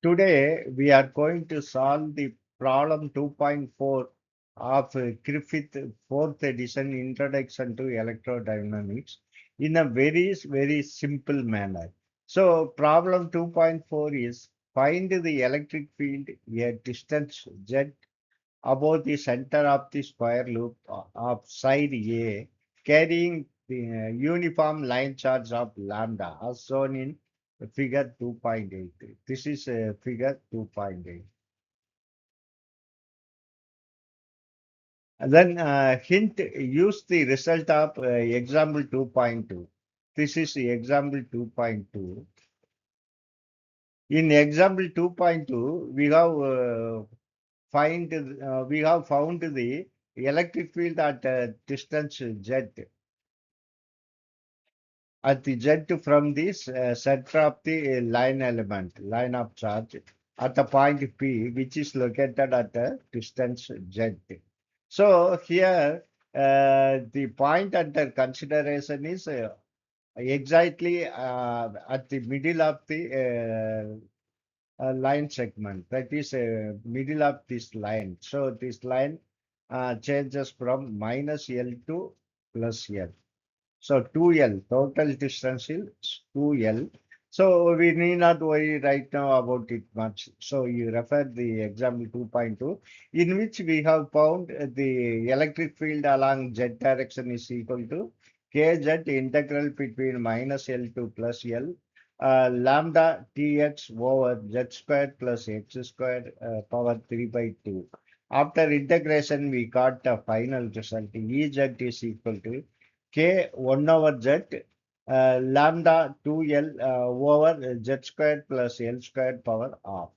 Today we are going to solve the problem 2.4 of Griffith fourth edition Introduction to Electrodynamics in a very simple manner. So problem 2.4 is find the electric field a distance z above the center of the square loop of side A carrying the uniform line charge of lambda as shown in figure 2.8. This is figure 2.8. And then hint use the result of example 2.2. This is example 2.2. In example 2.2, we have found the electric field at distance z at the z from this center of the line of charge at the point P, which is located at the distance z. So here the point under consideration is exactly at the middle of the line segment, that is middle of this line. So this line changes from minus L to plus L. So 2L, total distance is 2L. So we need not worry right now about it much. So you refer the example 2.2, in which we have found the electric field along z direction is equal to kz integral between minus L to plus L, lambda tx over z squared plus x squared power 3 by 2. After integration, we got the final result. Ez is equal to k 1 over z lambda 2l over z squared plus l squared power r.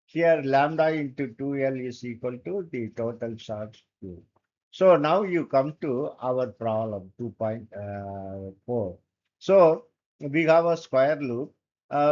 Here lambda into 2l is equal to the total charge q. So now you come to our problem 2.4. So we have a square loop.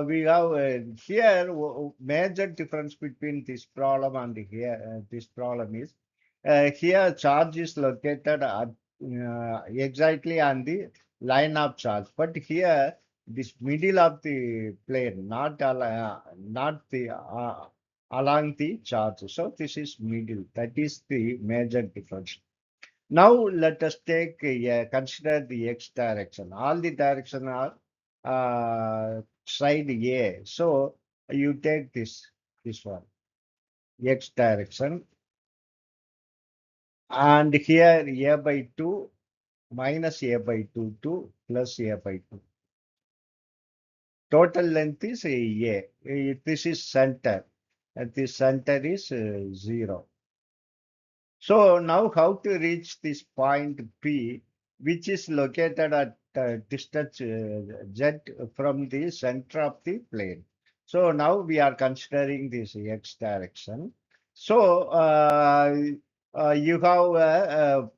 We have here major difference between this problem and here this problem is here charge is located at exactly on the line of charge, but here this middle of the plane, not the along the charge. So this is middle. That is the major difference. Now let us take consider the x direction. All the direction are side A. So you take this one x direction, and here a by 2 minus a by 2 to plus a by 2. Total length is a. This is center. And this center is 0. So now how to reach this point P, which is located at distance z from the center of the plane. So now we are considering this x direction. So you have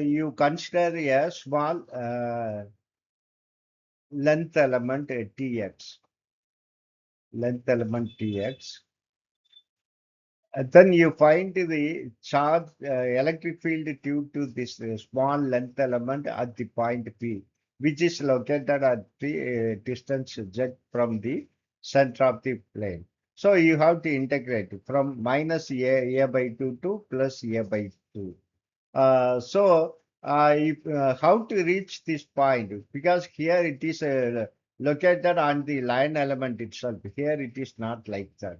you consider a small length element tx, length element tx. Then you find the charge electric field due to this small length element at the point P, which is located at the distance z from the center of the plane. So you have to integrate from minus a by 2 to plus a by 2. How to reach this point? Because here it is located on the line element itself. Here it is not like that.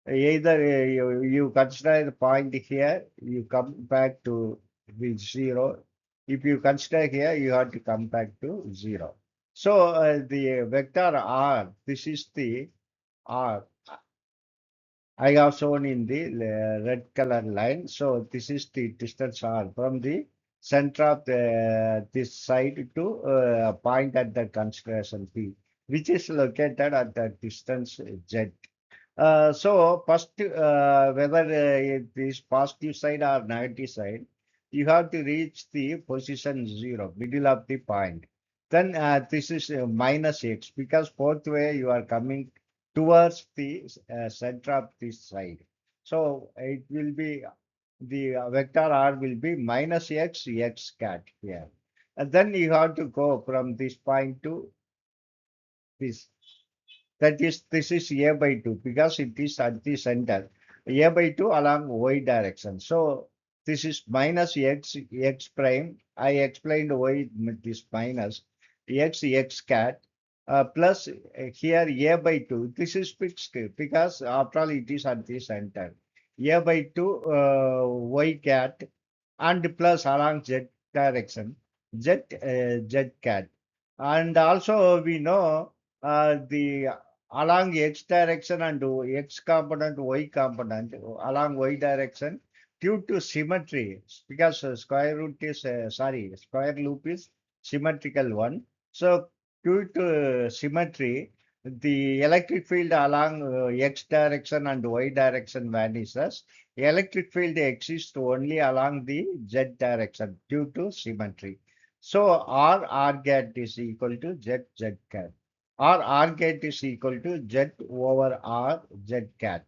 Either you consider the point here, you come back to the 0. If you consider here, you have to come back to 0. So the vector r, this is the r. I have shown in the red color line. So this is the distance r from the center of this side to a point at the consideration P, which is located at the distance z. So first, whether it is positive side or negative side, you have to reach the position 0, middle of the point. Then this is minus x, because both way you are coming towards the center of this side. So it will be the vector r will be minus x x cat here. And then you have to go from this point to this. That is, this is a by 2 because it is at the center. A by 2 along y direction. So this is minus x prime. I explained why this minus x cat plus here a by 2. This is fixed because after all it is at the center. A by 2 y cat and plus along z direction z cat. And also we know the along x direction and x component, y component along y direction due to symmetry because square root is square loop is symmetrical one. So due to symmetry, the electric field along x direction and y direction vanishes. Electric field exists only along the z direction due to symmetry. So R gat is equal to z cat. R cat is equal to Z over R Z cat.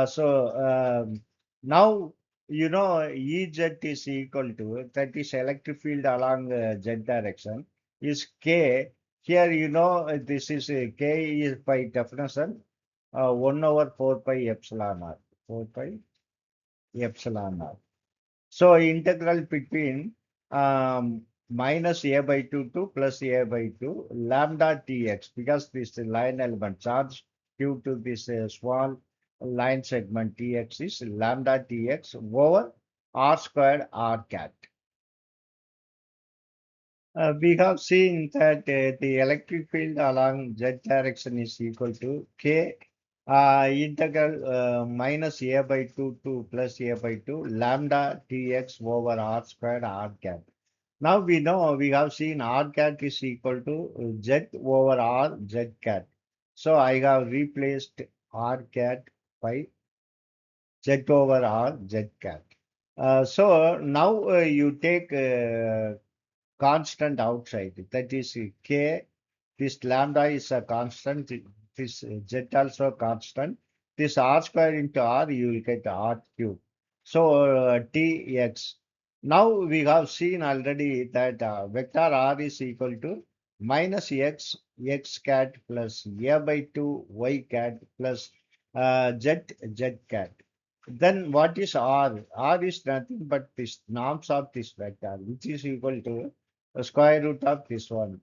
So now you know Ez is equal to, that is electric field along Z direction, is K. Here you know this is K is by definition 1 over 4 pi epsilon r. 4 pi epsilon r. So integral between minus a by 2 to plus a by 2 lambda tx, because this line element charge due to this small line segment tx is lambda tx over r squared r cat. We have seen that the electric field along z direction is equal to k integral minus a by 2 to plus a by 2 lambda tx over r squared r cat. Now we know, we have seen r cat is equal to z over r z cat. So I have replaced r cat by z over r z cat. So now you take constant outside, that is k. This lambda is a constant, this z also constant. This r square into r, you will get r cube. So tx. Now we have seen already that vector r is equal to minus x cat plus a by 2 y cat plus z cat. Then what is r? R is nothing but this norms of this vector, which is equal to the square root of this one,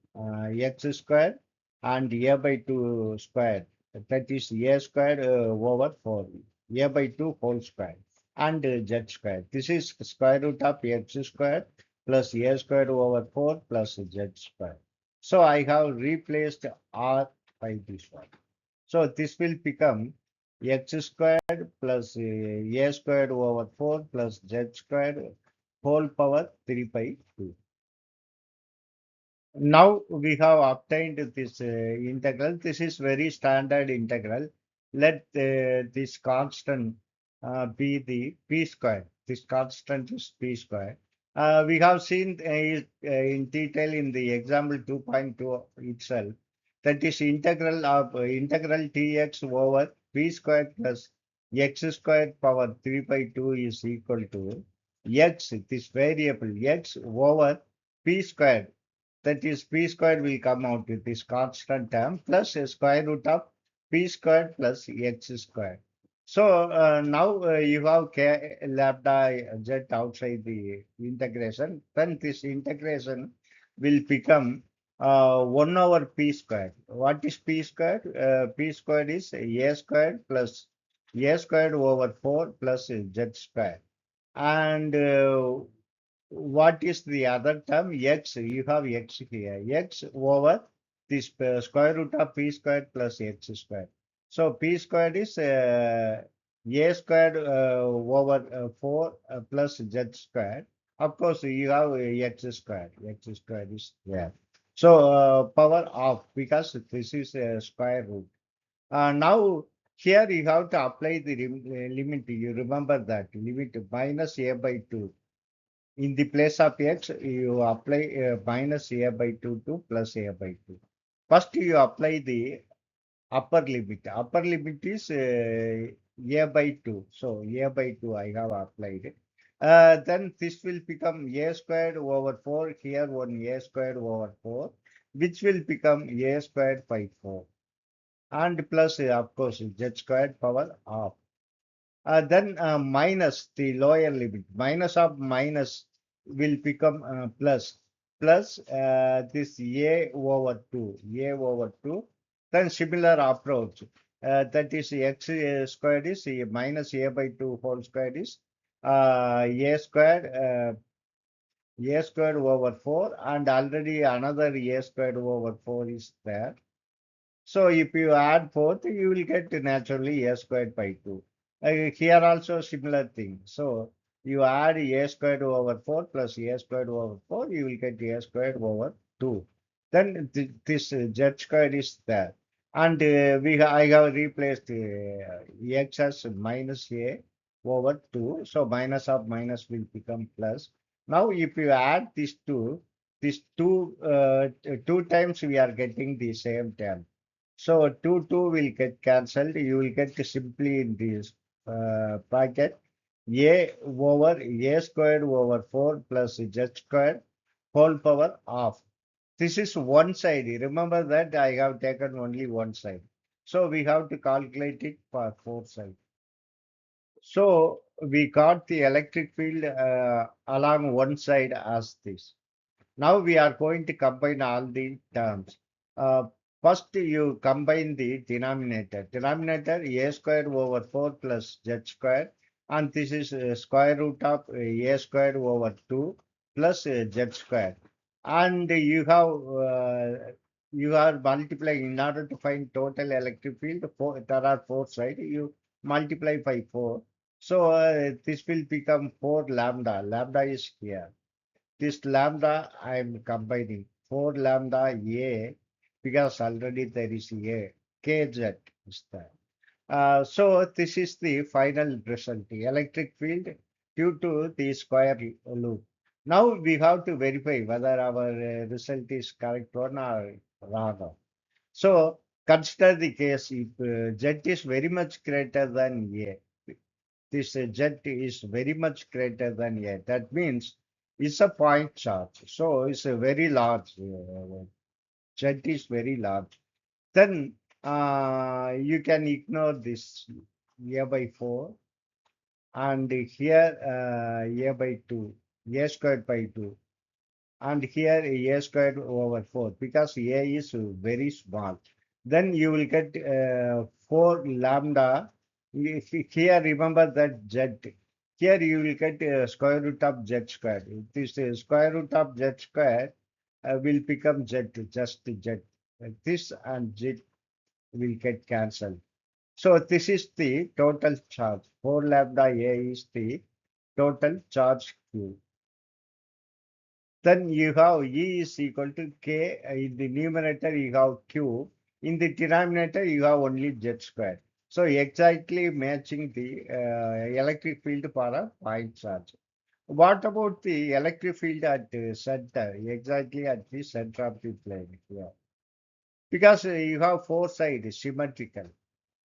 x square and a by 2 square. That is a square over 4, a by 2 whole square and z square. This is square root of x square plus a square over 4 plus z square. So I have replaced r by this one. So this will become x squared plus a squared over 4 plus z squared whole power 3 by 2. Now we have obtained this integral. This is very standard integral. Let this constant be the p square. This constant is p square. We have seen it in detail in the example 2.2 itself. That is integral of integral tx over p square plus x square power 3 by 2 is equal to x, this variable x over p square, that is p squared will come out with this constant term plus a square root of p squared plus x squared. So now you have k lambda z outside the integration. Then this integration will become 1 over p squared. What is p squared? P squared is a squared plus a squared over 4 plus z squared. And what is the other term? X. You have x here. X over this square root of p squared plus x squared. So p squared is a squared over 4 plus z squared. Of course, you have x squared. X squared is there. So power of, because this is a square root. Now here you have to apply the limit. You remember that limit minus a by 2. In the place of x, you apply minus a by 2 to plus a by 2. First, you apply the upper limit. Upper limit is a by 2. So, a by 2 I have applied. Then this will become a squared over 4. Here, one a squared over 4, which will become a squared by 4. and plus, of course, z squared power half. Then minus the lower limit. Minus of minus will become plus. Plus this a over 2. A over 2. Then similar approach. That is x squared is minus a by 2 whole squared is a squared over 4, and already another a squared over 4 is there. So if you add both, you will get naturally a squared by 2. Here also similar thing. So you add a squared over 4 plus a squared over 4, you will get a squared over 2. Then this z squared is there. And I have replaced x as minus a over 2. So minus of minus will become plus. Now if you add these two times we are getting the same term. So 2 will get cancelled. You will get simply in this bracket a over a squared over 4 plus z squared whole power half. This is one side. Remember that I have taken only one side. So we have to calculate it for four sides. So we got the electric field along one side as this. Now we are going to combine all the terms. Uh, First, you combine the denominator. Denominator a squared over 4 plus z squared, and this is square root of a squared over 2 plus z squared. And you are multiplying in order to find total electric field. There are four sides. You multiply by 4. So this will become 4 lambda. Lambda is here. This lambda I am combining 4 lambda a because already there is a kz is there. So this is the final result, the electric field due to the square loop. Now we have to verify whether our result is correct one or wrong. So consider the case if z is very much greater than a. This z is very much greater than a. That means it's a point charge. So it's a very large. Z is very large. Then you can ignore this a by 4, and here a by 2, a squared by 2, and here a squared over 4 because a is very small. Then you will get 4 lambda. Here remember that z. Here you will get square root of z squared. This square root of z squared will become z, just z. This and z will get cancelled. So this is the total charge. 4 lambda a is the total charge Q. Then you have E is equal to K. In the numerator, you have Q. In the denominator, you have only Z squared. So exactly matching the electric field for a point charge. What about the electric field at the center, exactly at the center of the plane here? Because you have four sides symmetrical.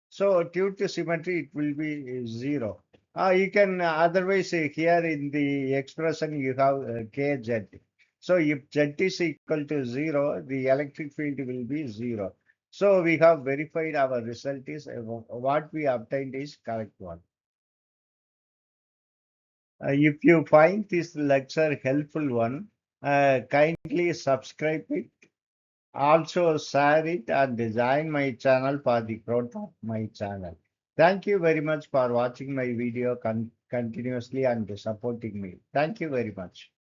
So due to symmetry, it will be 0. You can otherwise here in the expression you have kz. So if z is equal to 0, the electric field will be 0. So we have verified our result is what we obtained is correct one. If you find this lecture helpful one, kindly subscribe it. Also share it and join my channel for the growth of my channel. Thank you very much for watching my video continuously and supporting me. Thank you very much.